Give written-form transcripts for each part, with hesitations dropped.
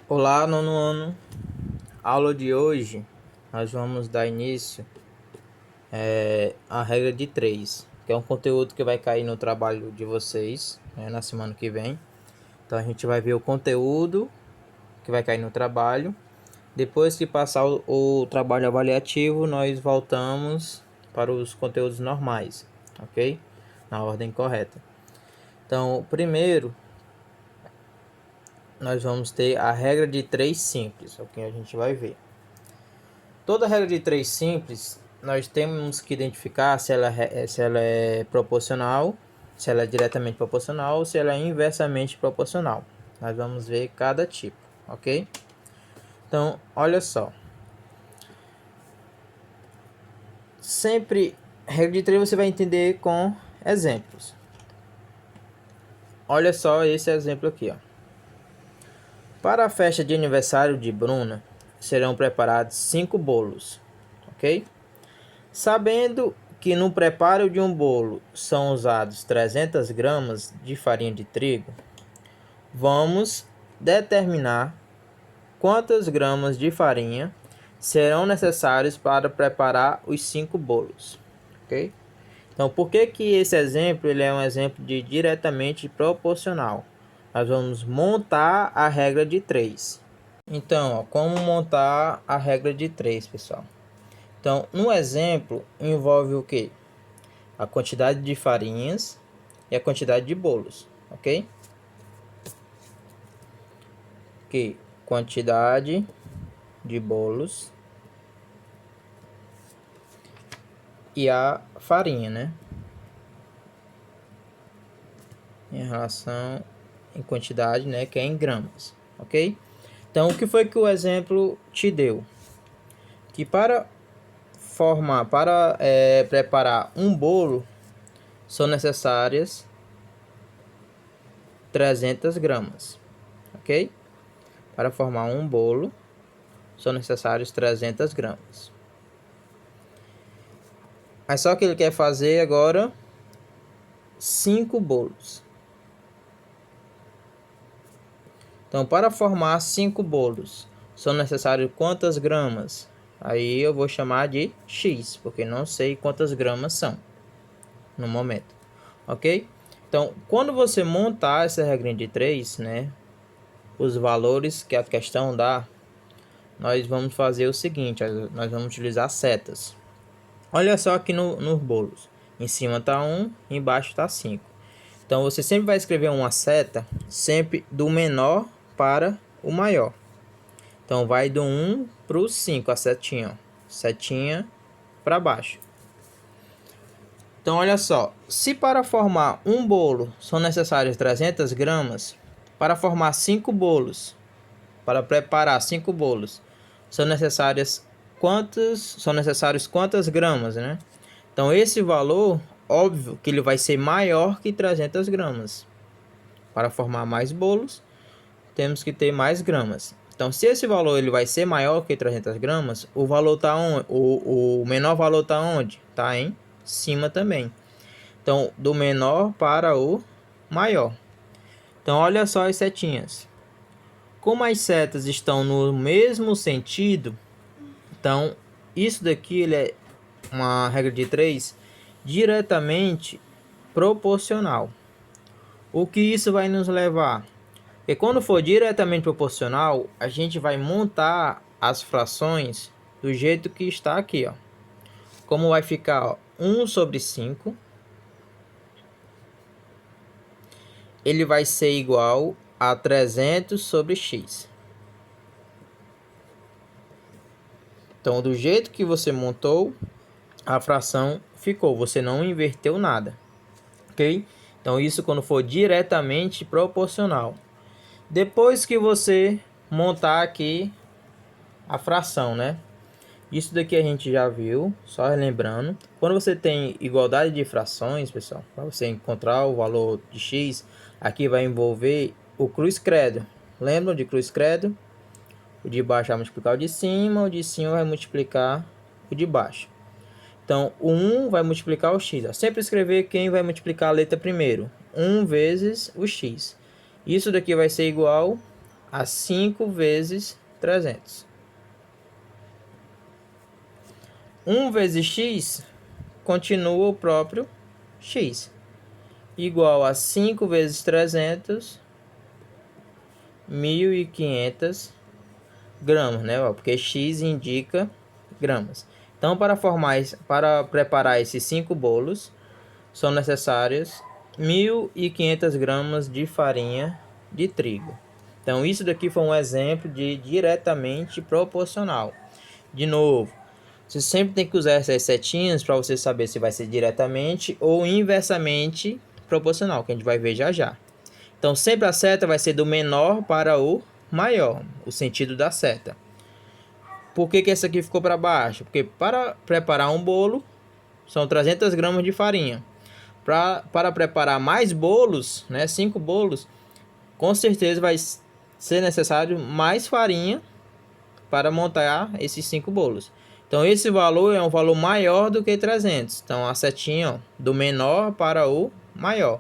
Olá, nono ano. Aula de hoje nós vamos dar início à regra de 3, que é um conteúdo que vai cair no trabalho de vocês, na semana que vem. Então a gente vai ver o conteúdo que vai cair no trabalho. Depois que passar o trabalho avaliativo, nós voltamos para os conteúdos normais, ok? Na ordem correta. Então, primeiro nós vamos ter a regra de 3 simples, o que a gente vai ver. Toda regra de 3 simples, nós temos que identificar se ela é proporcional, se ela é diretamente proporcional ou se ela é inversamente proporcional. Nós vamos ver cada tipo, ok? Então, olha só. Sempre, regra de 3 você vai entender com exemplos. Olha só esse exemplo aqui, ó. Para a festa de aniversário de Bruna, serão preparados 5 bolos, ok? Sabendo que no preparo de um bolo são usados 300 gramas de farinha de trigo, vamos determinar quantas gramas de farinha serão necessários para preparar os 5 bolos, ok? Então, por que esse exemplo ele é um exemplo de diretamente proporcional? Nós vamos montar a regra de 3. Então, ó, como montar a regra de 3, pessoal? Então, no exemplo, envolve o que? A quantidade de farinhas e a quantidade de bolos, ok? Que quantidade de bolos e a farinha, né? Em relação em quantidade, né? Que é em gramas, ok? Então, o que foi que o exemplo te deu? Que para preparar um bolo são necessárias 300 gramas, ok? Para formar um bolo são necessários 300 gramas. Mas só que ele quer fazer agora 5 bolos. Então, para formar 5 bolos, são necessários quantas gramas? Aí eu vou chamar de X, porque não sei quantas gramas são no momento, ok? Então, quando você montar essa regrinha de 3, né, os valores que a questão dá, nós vamos fazer o seguinte, nós vamos utilizar setas. Olha só aqui nos bolos, em cima está 1, embaixo está 5. Então, você sempre vai escrever uma seta, sempre do menor para o maior. Então, vai do 1 para o 5, a setinha, ó. Setinha para baixo. Então, olha só, se para formar um bolo são necessárias 300 gramas, para formar 5 bolos, para preparar 5 bolos, são necessários quantas gramas, né? Então, esse valor, óbvio que ele vai ser maior que 300 gramas. Para formar mais bolos, temos que ter mais gramas. Então, se esse valor ele vai ser maior que 300 gramas, o valor tá onde? O menor valor está onde? Está em cima também. Então, do menor para o maior. Então, olha só as setinhas. Como as setas estão no mesmo sentido, então isso daqui ele é uma regra de 3 diretamente proporcional. O que isso vai nos levar? Porque quando for diretamente proporcional, a gente vai montar as frações do jeito que está aqui, ó. Como vai ficar, ó, 1 sobre 5, ele vai ser igual a 300 sobre x. Então, do jeito que você montou, a fração ficou, você não inverteu nada, ok? Então, isso quando for diretamente proporcional. Depois que você montar aqui a fração, né? Isso daqui a gente já viu, só relembrando. Quando você tem igualdade de frações, pessoal, para você encontrar o valor de x, aqui vai envolver o cruz credo. Lembram de cruz credo? O de baixo vai multiplicar o de cima vai multiplicar o de baixo. Então, o 1 vai multiplicar o x. Ó. Sempre escrever quem vai multiplicar a letra primeiro. 1 vezes o x. Isso daqui vai ser igual a 5 vezes 300. 1 vezes x continua o próprio x, igual a 5 vezes 300, 1.500 gramas, né? Porque x indica gramas. Então, para preparar esses 5 bolos, são necessários 1.500 gramas de farinha de trigo. Então, isso daqui foi um exemplo de diretamente proporcional. De novo, você sempre tem que usar essas setinhas para você saber se vai ser diretamente ou inversamente proporcional, que a gente vai ver já já. Então, sempre a seta vai ser do menor para o maior, o sentido da seta. Por que essa aqui ficou para baixo? Porque para preparar um bolo, são 300 gramas de farinha. Para preparar mais bolos, né, 5 bolos, com certeza vai ser necessário mais farinha para montar esses 5 bolos. Então, esse valor é um valor maior do que 300. Então, a setinha, ó, do menor para o maior.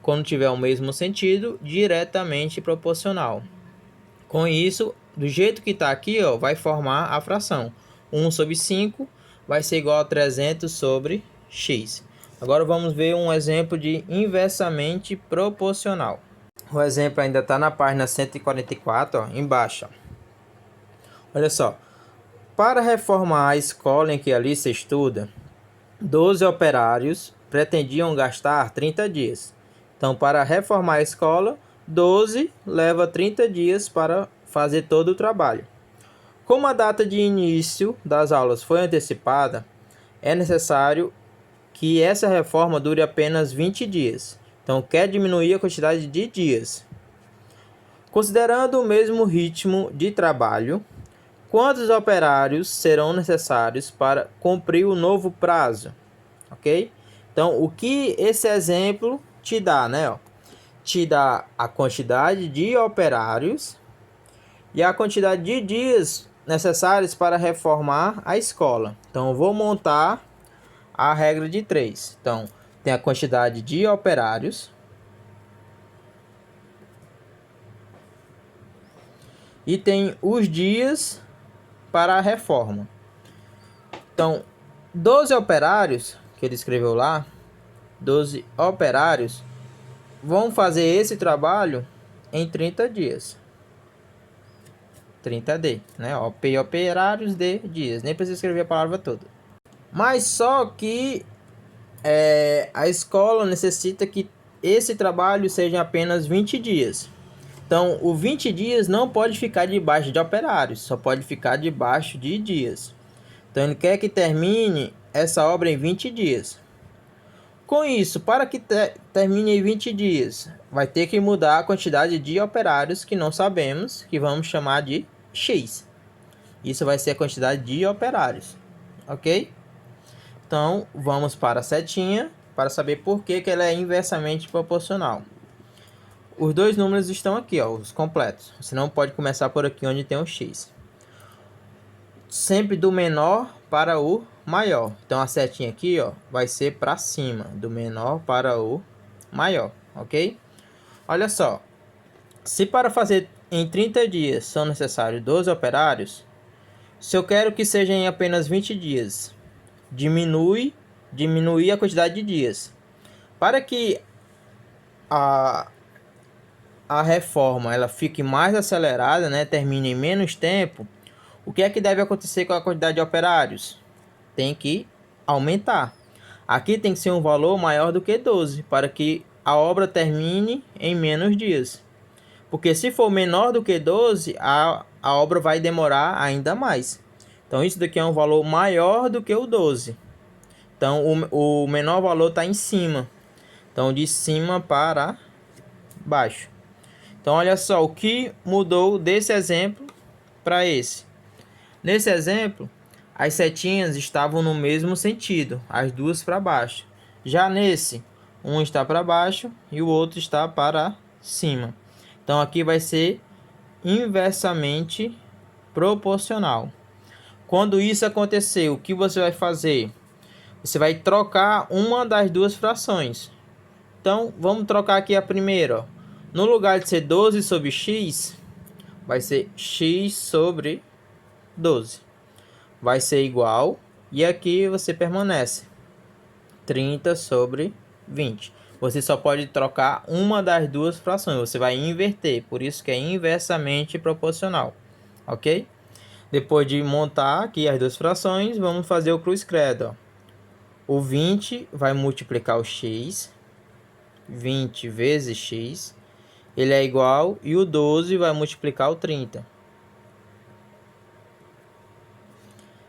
Quando tiver o mesmo sentido, diretamente proporcional. Com isso, do jeito que está aqui, ó, vai formar a fração. 1 sobre 5 vai ser igual a 300 sobre x. Agora vamos ver um exemplo de inversamente proporcional. O exemplo ainda está na página 144, ó, embaixo. Ó. Olha só. Para reformar a escola em que Alice estuda, 12 operários pretendiam gastar 30 dias. Então, para reformar a escola, 12 leva 30 dias para fazer todo o trabalho. Como a data de início das aulas foi antecipada, é necessário que essa reforma dure apenas 20 dias. Então, quer diminuir a quantidade de dias. Considerando o mesmo ritmo de trabalho, quantos operários serão necessários para cumprir o novo prazo? Ok? Então, o que esse exemplo te dá, né? Te dá a quantidade de operários e a quantidade de dias necessários para reformar a escola. Então, eu vou montar a regra de 3. Então, tem a quantidade de operários e tem os dias para a reforma. Então, 12 operários, que ele escreveu lá, 12 operários vão fazer esse trabalho em 30 dias. 30D, né? Operários de dias. Nem precisa escrever a palavra toda. Mas só que a escola necessita que esse trabalho seja apenas 20 dias. Então, o 20 dias não pode ficar debaixo de operários, só pode ficar debaixo de dias. Então, ele quer que termine essa obra em 20 dias. Com isso, para que termine em 20 dias, vai ter que mudar a quantidade de operários que não sabemos, que vamos chamar de X. Isso vai ser a quantidade de operários, ok? Então, vamos para a setinha para saber por que ela é inversamente proporcional. Os dois números estão aqui, ó, os completos. Você não pode começar por aqui onde tem o X. Sempre do menor para o maior. Então, a setinha aqui, ó, vai ser para cima, do menor para o maior, ok? Olha só. Se para fazer em 30 dias são necessários 12 operários, se eu quero que seja em apenas 20 dias, diminuir a quantidade de dias. Para que a reforma ela fique mais acelerada, né, termine em menos tempo, o que é que deve acontecer com a quantidade de operários? Tem que aumentar. Aqui tem que ser um valor maior do que 12, para que a obra termine em menos dias. Porque se for menor do que 12, a obra vai demorar ainda mais. Então, isso daqui é um valor maior do que o 12. Então, o menor valor está em cima. Então, de cima para baixo. Então, olha só o que mudou desse exemplo para esse. Nesse exemplo, as setinhas estavam no mesmo sentido, as duas para baixo. Já nesse, um está para baixo e o outro está para cima. Então, aqui vai ser inversamente proporcional. Quando isso acontecer, o que você vai fazer? Você vai trocar uma das duas frações. Então, vamos trocar aqui a primeira. Ó. No lugar de ser 12 sobre x, vai ser x sobre 12. Vai ser igual, e aqui você permanece 30 sobre 20. Você só pode trocar uma das duas frações, você vai inverter, por isso que é inversamente proporcional, ok? Depois de montar aqui as duas frações, vamos fazer o cruz credo. O 20 vai multiplicar o x, 20 vezes x, ele é igual, e o 12 vai multiplicar o 30.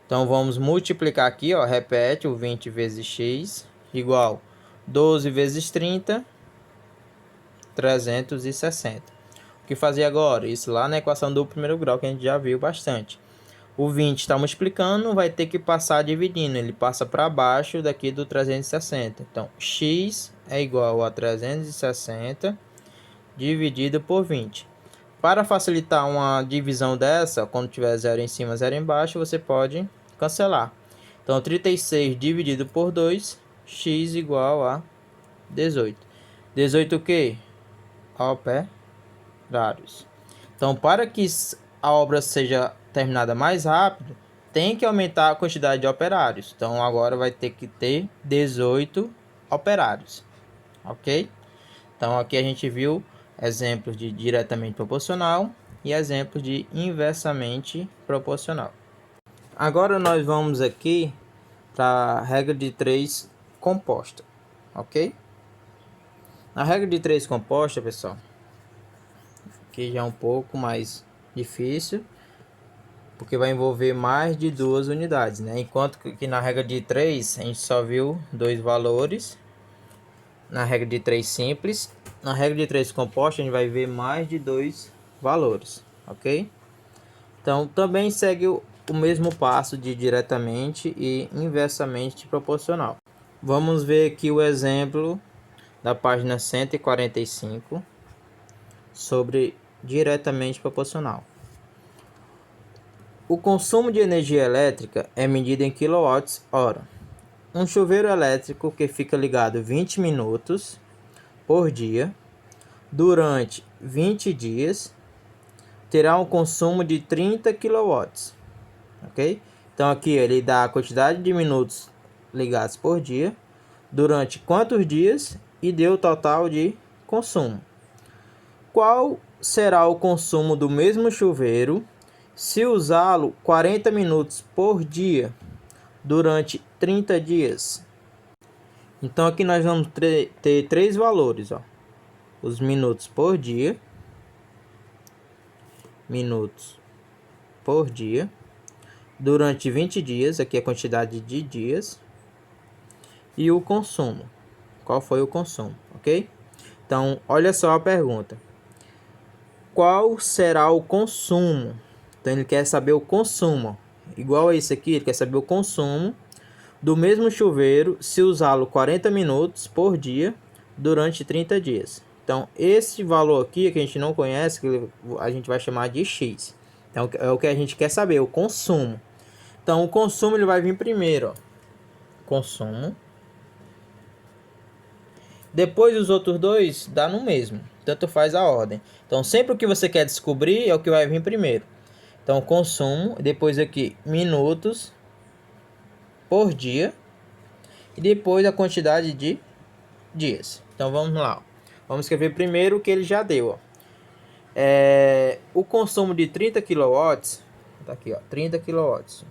Então, vamos multiplicar aqui, ó, repete o 20 vezes x, igual 12 vezes 30, 360. O que fazer agora? Isso lá na equação do primeiro grau, que a gente já viu bastante. O 20 está multiplicando, vai ter que passar dividindo. Ele passa para baixo daqui do 360. Então, x é igual a 360 dividido por 20. Para facilitar uma divisão dessa, quando tiver zero em cima, zero embaixo, você pode cancelar. Então, 36 dividido por 2, x igual a 18. 18 o quê? Operários. Então, para que a obra seja terminada mais rápido, tem que aumentar a quantidade de operários. Então, agora vai ter que ter 18 operários. Ok? Então, aqui a gente viu exemplos de diretamente proporcional e exemplos de inversamente proporcional. Agora nós vamos aqui para a regra de 3 composta, ok? Na regra de 3 composta, pessoal, aqui já é um pouco mais difícil, porque vai envolver mais de duas unidades, né? Enquanto que na regra de 3 a gente só viu dois valores, na regra de 3 simples, na regra de 3 composta a gente vai ver mais de dois valores, ok? Então também segue o mesmo passo de diretamente e inversamente proporcional. Vamos ver aqui o exemplo da página 145 sobre diretamente proporcional. O consumo de energia elétrica é medido em kWh. Um chuveiro elétrico que fica ligado 20 minutos por dia durante 20 dias terá um consumo de 30 kW, ok? Então aqui ele dá a quantidade de minutos ligados por dia, durante quantos dias e deu o total de consumo. Qual será o consumo do mesmo chuveiro se usá-lo 40 minutos por dia durante 30 dias? Então aqui nós vamos ter três valores, ó. Os minutos por dia, durante 20 dias, aqui a quantidade de dias, e o consumo. Qual foi o consumo, ok? Então, olha só a pergunta. Qual será o consumo? Então, ele quer saber o consumo. Igual a esse aqui, ele quer saber o consumo do mesmo chuveiro se usá-lo 40 minutos por dia durante 30 dias. Então, esse valor aqui que a gente não conhece, que a gente vai chamar de X. Então, é o que a gente quer saber, o consumo. Então, o consumo ele vai vir primeiro, ó. Consumo. Depois os outros dois dá no mesmo, tanto faz a ordem. Então sempre o que você quer descobrir é o que vai vir primeiro. Então consumo, depois aqui minutos por dia e depois a quantidade de dias. Então vamos lá, vamos escrever primeiro o que ele já deu, ó. O consumo de 30 kW, tá aqui, ó, 30 kW.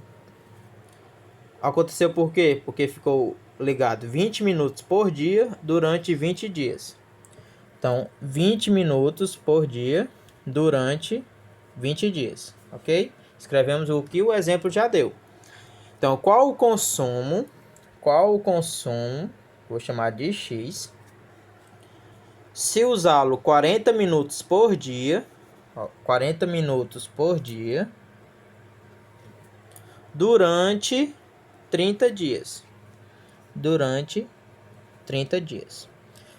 Aconteceu por quê? Porque ficou ligado 20 minutos por dia durante 20 dias. Então, 20 minutos por dia durante 20 dias, ok? Escrevemos o que o exemplo já deu. Então, qual o consumo, vou chamar de X, se usá-lo 40 minutos por dia, ó, 40 minutos por dia, durante 30 dias. Durante 30 dias.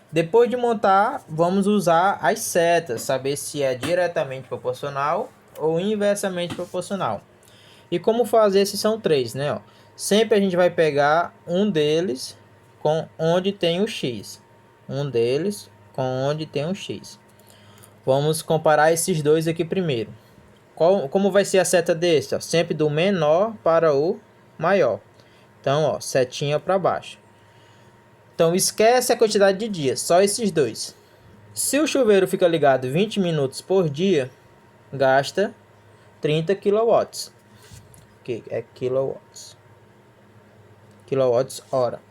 Depois de montar, vamos usar as setas, saber se é diretamente proporcional ou inversamente proporcional. E como fazer esses são três, né? Ó, sempre a gente vai pegar um deles com onde tem o X. Um deles com onde tem o X. Vamos comparar esses dois aqui primeiro. Como vai ser a seta desse? Ó? Sempre do menor para o maior. Então, ó, setinha para baixo. Então, esquece a quantidade de dias, só esses dois. Se o chuveiro fica ligado 20 minutos por dia, gasta 30 kW. Que é kilowatts. Quilowatts hora.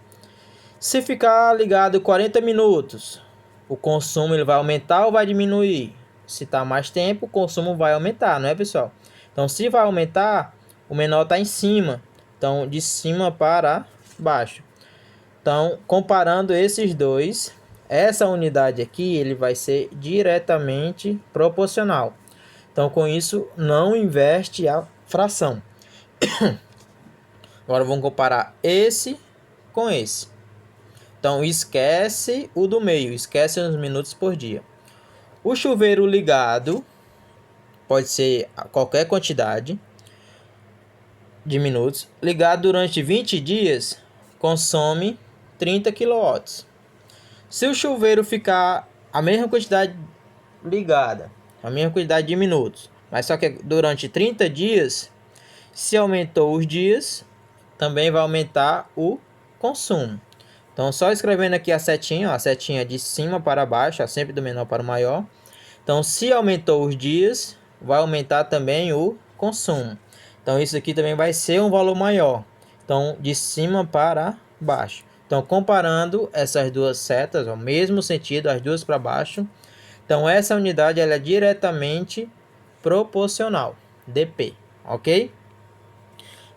Se ficar ligado 40 minutos, o consumo ele vai aumentar ou vai diminuir? Se está mais tempo, o consumo vai aumentar, não é, pessoal? Então, se vai aumentar, o menor está em cima. Então, de cima para baixo. Então, comparando esses dois, essa unidade aqui ele vai ser diretamente proporcional. Então, com isso, não inverte a fração. Agora, vamos comparar esse com esse. Então, esquece o do meio, esquece os minutos por dia. O chuveiro ligado pode ser qualquer quantidade de minutos. Ligado durante 20 dias, consome 30 kW. Se o chuveiro ficar a mesma quantidade ligada, a mesma quantidade de minutos, mas só que durante 30 dias, se aumentou os dias, também vai aumentar o consumo. Então, só escrevendo aqui a setinha de cima para baixo, sempre do menor para o maior. Então, se aumentou os dias, vai aumentar também o consumo. Então, isso aqui também vai ser um valor maior. Então, de cima para baixo. Então, comparando essas duas setas, ao mesmo sentido, as duas para baixo. Então, essa unidade ela é diretamente proporcional, DP, ok?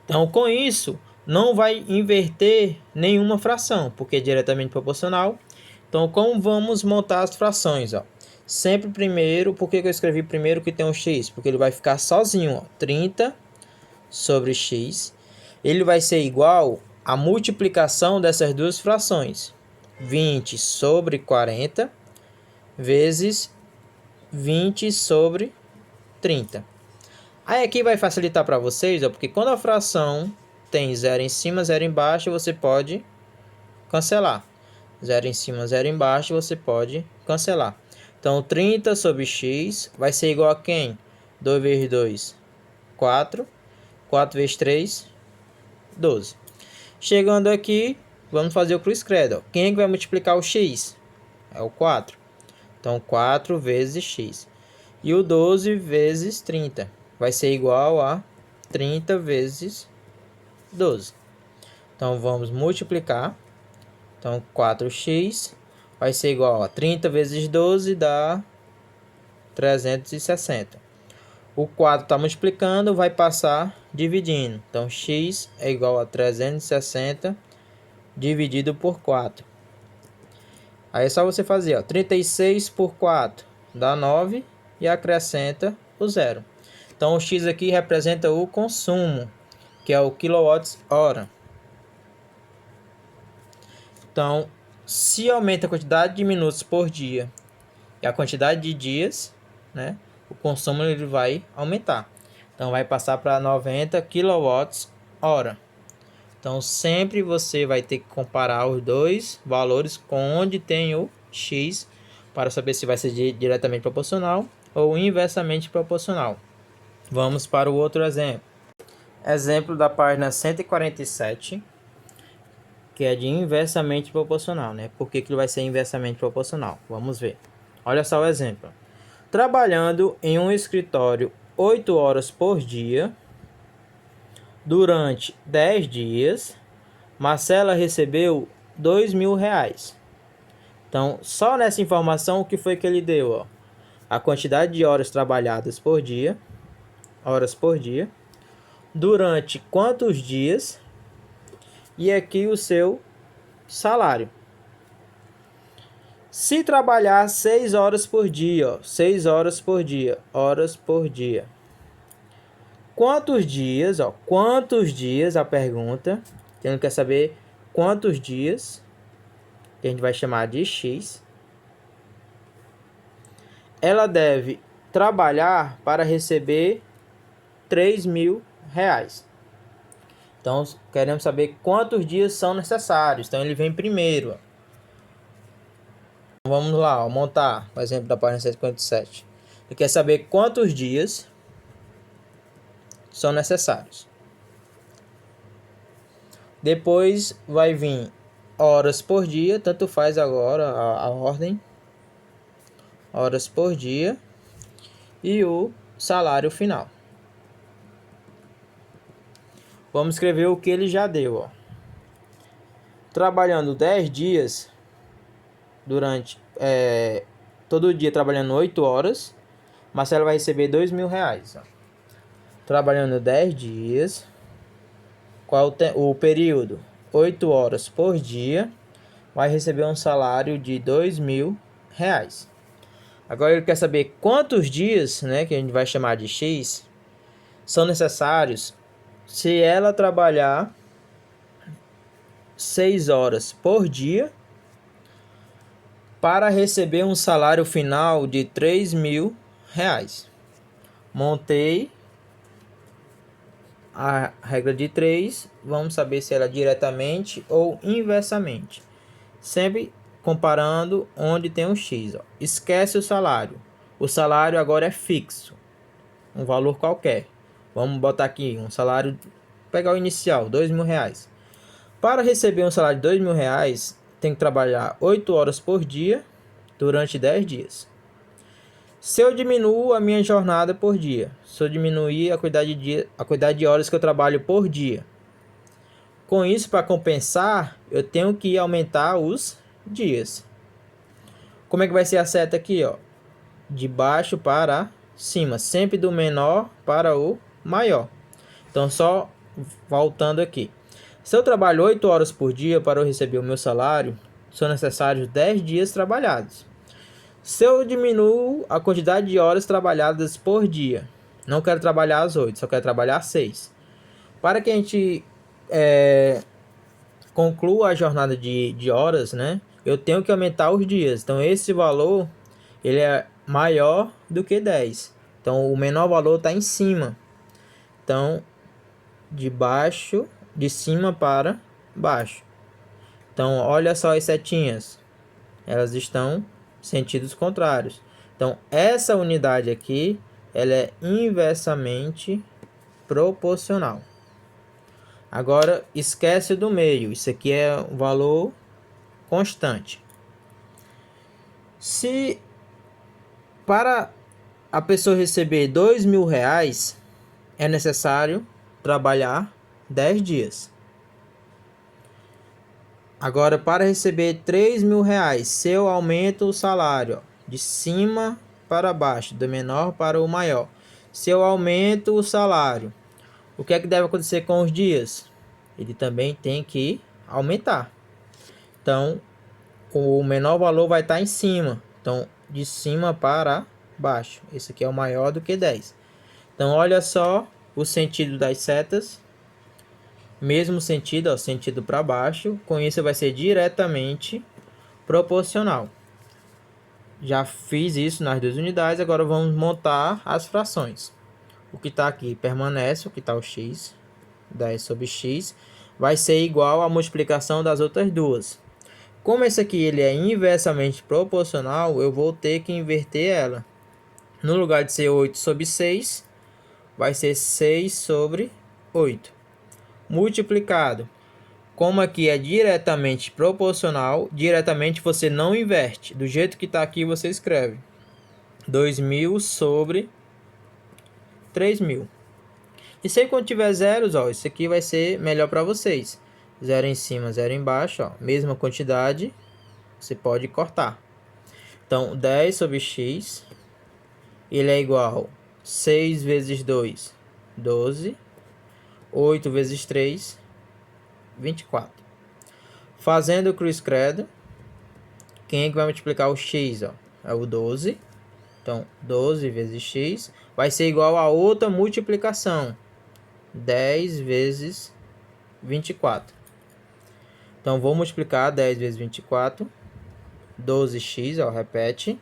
Então, com isso, não vai inverter nenhuma fração, porque é diretamente proporcional. Então, como vamos montar as frações? Ó? Sempre primeiro, por que eu escrevi primeiro que tem um x? Porque ele vai ficar sozinho, ó, 30 sobre x. Ele vai ser igual à multiplicação dessas duas frações. 20 sobre 40 vezes 20 sobre 30. Aí aqui vai facilitar para vocês, ó, porque quando a fração tem 0 em cima, 0 embaixo, você pode cancelar. 0 em cima, 0 embaixo, você pode cancelar. Então, 30 sobre x vai ser igual a quem? 2 vezes 2, 4. 4 vezes 3, 12. Chegando aqui, vamos fazer o cruz-credo. Quem é que vai multiplicar o x? É o 4. Então, 4 vezes x. E o 12 vezes 30 vai ser igual a 30 vezes 12. Então, vamos multiplicar. Então, 4x vai ser igual a 30 vezes 12 dá 360. O 4 está multiplicando, vai passar dividindo. Então, x é igual a 360 dividido por 4. Aí é só você fazer, ó, 36 por 4 dá 9 e acrescenta o 0. Então, o x aqui representa o consumo, que é o kWh. Então, se aumenta a quantidade de minutos por dia e a quantidade de dias, né, o consumo ele vai aumentar. Então, vai passar para 90 kWh. Então, sempre você vai ter que comparar os dois valores com onde tem o x para saber se vai ser diretamente proporcional ou inversamente proporcional. Vamos para o outro exemplo. Exemplo da página 147, que é de inversamente proporcional, né? Por que que ele vai ser inversamente proporcional? Vamos ver. Olha só o exemplo. Trabalhando em um escritório 8 horas por dia, durante 10 dias, Marcela recebeu R$ 2.000. Então, só nessa informação, o que foi que ele deu? Ó? A quantidade de horas trabalhadas por dia, durante quantos dias, e aqui o seu salário. Se trabalhar 6 horas por dia, ó, 6 horas por dia, horas por dia. Quantos dias, ó, quantos dias, a pergunta, tendo que saber quantos dias, que a gente vai chamar de x, ela deve trabalhar para receber R$ 3.000. Então, queremos saber quantos dias são necessários. Então, ele vem primeiro. Vamos lá, ó, montar o exemplo da página 157. Ele quer saber quantos dias são necessários. Depois vai vir horas por dia, tanto faz agora a ordem, horas por dia, e o salário final. Vamos escrever o que ele já deu, ó. Trabalhando 10 dias, durante todo dia trabalhando 8 horas, Marcelo vai receber R$2.000. Ó. Trabalhando 10 dias, qual o período? 8 horas por dia, vai receber um salário de R$2.000. Agora ele quer saber quantos dias, né, que a gente vai chamar de X, são necessários se ela trabalhar 6 horas por dia para receber um salário final de R$3.000. Montei a regra de 3, vamos saber se ela é diretamente ou inversamente. Sempre comparando onde tem um X. Ó. Esquece o salário. O salário agora é fixo, um valor qualquer. Vamos botar aqui um salário, pegar o inicial, R$2.000. Para receber um salário de R$2.000, tem que trabalhar 8 horas por dia durante 10 dias. Se eu diminuo a minha jornada por dia, se eu diminuir a quantidade de horas que eu trabalho por dia, com isso, para compensar, eu tenho que aumentar os dias. Como é que vai ser a seta aqui, ó? De baixo para cima, sempre do menor para o maior. Então, só voltando aqui. Se eu trabalho 8 horas por dia para eu receber o meu salário, são necessários 10 dias trabalhados. Se eu diminuo a quantidade de horas trabalhadas por dia, não quero trabalhar as 8, só quero trabalhar 6. Para que a gente conclua a jornada de horas, né? Eu tenho que aumentar os dias. Então, esse valor ele é maior do que 10. Então, o menor valor está em cima. Então, de cima para baixo. Então, olha só as setinhas. Elas estão sentidos contrários. Então, essa unidade aqui, ela é inversamente proporcional. Agora, esquece do meio. Isso aqui é um valor constante. Se para a pessoa receber R$2.000, é necessário trabalhar 10 dias. Agora, para receber R$3.000, se eu aumento o salário de cima para baixo, do menor para o maior, se eu aumento o salário, o que é que deve acontecer com os dias? Ele também tem que aumentar. Então, o menor valor vai estar em cima. Então, de cima para baixo. Esse aqui é o maior do que 10. Então, olha só o sentido das setas. Mesmo sentido, ó, sentido para baixo. Com isso, vai ser diretamente proporcional. Já fiz isso nas duas unidades. Agora, vamos montar as frações. O que está aqui permanece, o que está o x, 10 sobre x, vai ser igual à multiplicação das outras duas. Como esse aqui ele é inversamente proporcional, eu vou ter que inverter ela. No lugar de ser 8 sobre 6, vai ser 6 sobre 8. Multiplicado. Como aqui é diretamente proporcional, diretamente você não inverte. Do jeito que está aqui, você escreve 2.000 sobre 3.000. E sempre quando tiver zeros, ó, isso aqui vai ser melhor para vocês. 0 em cima, 0 embaixo, ó, mesma quantidade, você pode cortar. Então, 10 sobre x, ele é igual a 6 vezes 2, 12. 8 vezes 3, 24. Fazendo o cruz credo, quem é que vai multiplicar o x? Ó? É o 12. Então, 12 vezes x vai ser igual a outra multiplicação. 10 vezes 24. Então, vou multiplicar 10 vezes 24. 12x, ó, repete.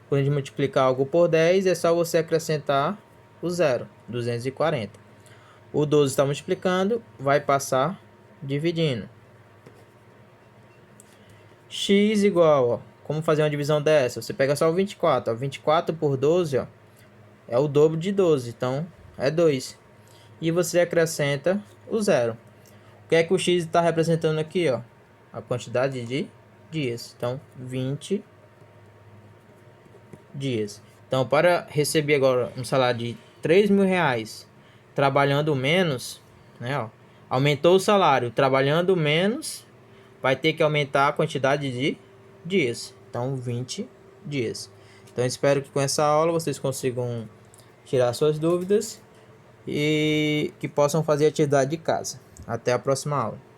Quando a gente multiplicar algo por 10, é só você acrescentar o zero, 240. O 12 está multiplicando, vai passar dividindo. X igual, ó, como fazer uma divisão dessa? Você pega só o 24, ó, 24 por 12, ó, é o dobro de 12, então é 2. e você acrescenta o zero. O que é que o x está representando aqui, ó? A quantidade de dias. Então, 20 dias. Então, para receber agora um salário de 3.000 reais, trabalhando menos, né, ó, aumentou o salário, trabalhando menos, vai ter que aumentar a quantidade de dias. Então, 20 dias. Então, espero que com essa aula vocês consigam tirar suas dúvidas e que possam fazer atividade de casa. Até a próxima aula.